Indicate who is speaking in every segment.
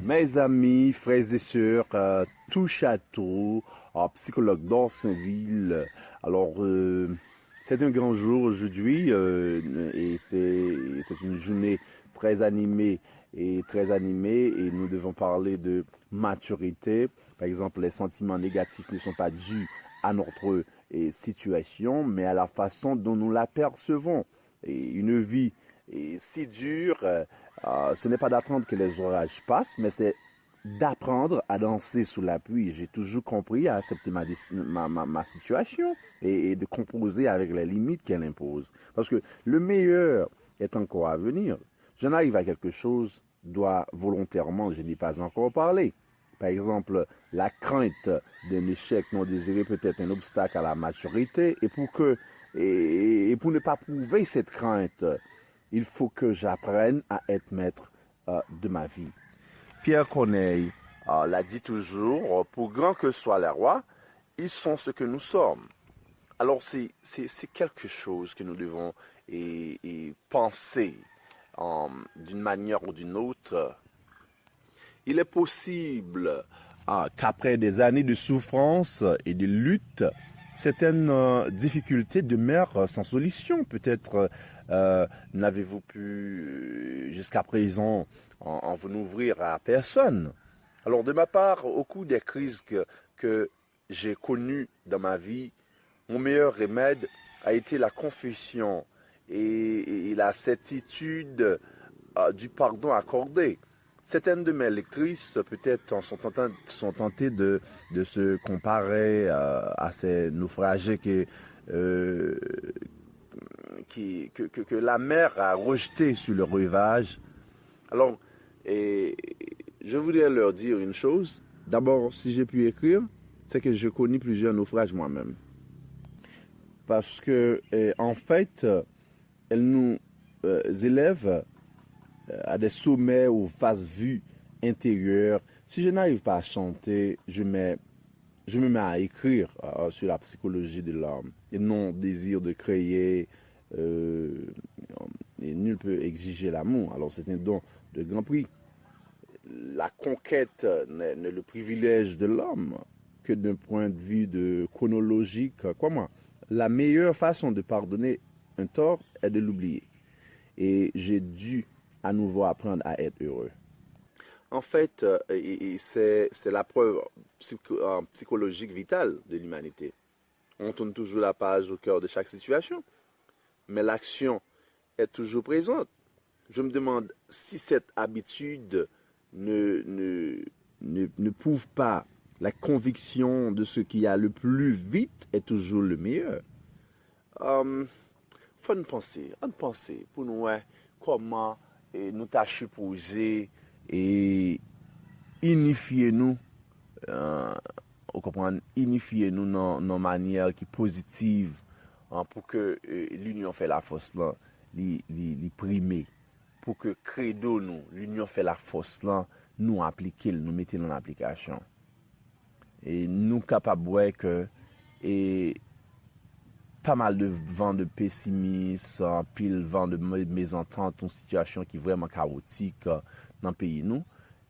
Speaker 1: Mes amis, frères et sœurs, tout château, psychologue d'Orsainville. Alors, c'est un grand jour aujourd'hui et c'est une journée très animée et nous devons parler de maturité. Par exemple, les sentiments négatifs ne sont pas dus à notre situation, mais à la façon dont nous l'apercevons. Et une vie si dure, ce n'est pas d'attendre que les orages passent, mais c'est d'apprendre à danser sous la pluie. J'ai toujours compris à accepter ma situation et de composer avec les limites qu'elle impose. Parce que le meilleur est encore à venir. Je n'arrive à quelque chose, dois volontairement, je n'ai pas encore parlé. Par exemple, la crainte d'un échec non désiré peut être un obstacle à la maturité et pour ne pas prouver cette crainte, il faut que j'apprenne à être maître de ma vie. Pierre Corneille l'a dit toujours, pour grand que soient les rois, ils sont ce que nous sommes. Alors c'est quelque chose que nous devons penser d'une manière ou d'une autre. Il est possible qu'après des années de souffrance et de lutte, certaines difficultés demeurent sans solution. Peut-être n'avez-vous pu jusqu'à présent en vous ouvrir à personne. Alors de ma part, au cours des crises que j'ai connues dans ma vie, mon meilleur remède a été la confession et la certitude du pardon accordé. Certaines de mes lectrices, peut-être, sont tentées de se comparer à ces naufragés que la mer a rejetés sur le rivage. Alors, je voudrais leur dire une chose. D'abord, si j'ai pu écrire, c'est que je connais plusieurs naufrages moi-même. Parce que, en fait, elles nous élèvent à des sommets ou face vue intérieure. Si je n'arrive pas à chanter, je me mets à écrire sur la psychologie de l'homme. Et non désir de créer, et nul peut exiger l'amour. Alors c'est un don de grand prix. La conquête n'est le privilège de l'homme que d'un point de vue chronologique. Quoi, la meilleure façon de pardonner un tort est de l'oublier. Et j'ai dû à nouveau apprendre à être heureux. En fait, c'est la preuve psychologique vitale de l'humanité. On tourne toujours la page au cœur de chaque situation, mais l'action est toujours présente. Je me demande si cette habitude ne prouve pas la conviction de ce qui a le plus vite est toujours le meilleur. Faut nous penser pour nous comment nous tâcher poser et unifier nous, unifier nous dans nos manières qui positives pour que l'union fait la force là, li primer, pour que credo nous, l'union fait la force là, nous appliquer, nous mettre en application. Et nous capables que pas mal de vent de pessimisme, pile vent de mésentente, une situation qui est vraiment chaotique dans le pays nous.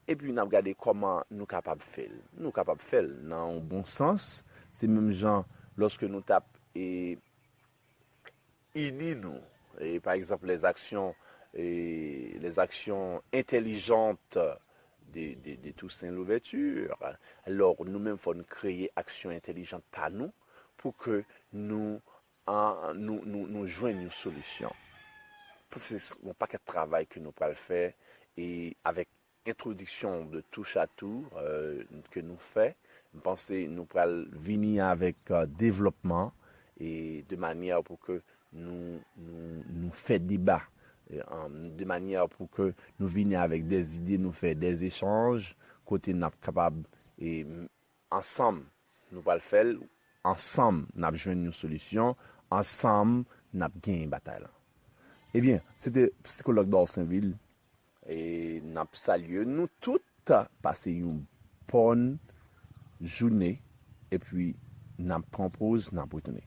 Speaker 1: Et puis nous avons regardé comment nous sommes capables de faire. Nous sommes capables de faire dans un bon sens. C'est même genre lorsque nous tapons et unis nous. Et par exemple les actions intelligentes de Toussaint Louverture. Alors nous-mêmes il faut nous créer actions intelligentes par nous pour que nous joignons une solution. C'est un paquet de travail que nous pouvons faire et avec introduction de touche à tout que nous faisons, je pense que nous pouvons venir avec développement et de manière pour que nous fassions débat, de manière pour que nous venions avec des idées, nous faisons des échanges, côté nous sommes capables et ensemble nous pouvons le faire, ensemble nous avons une solution, ensemble nous avons gagné une bataille. Eh bien, c'était psychologue d'Orsainville. Et nous saluons nous toutes, passer une bonne journée et puis nous proposons, nous retourner.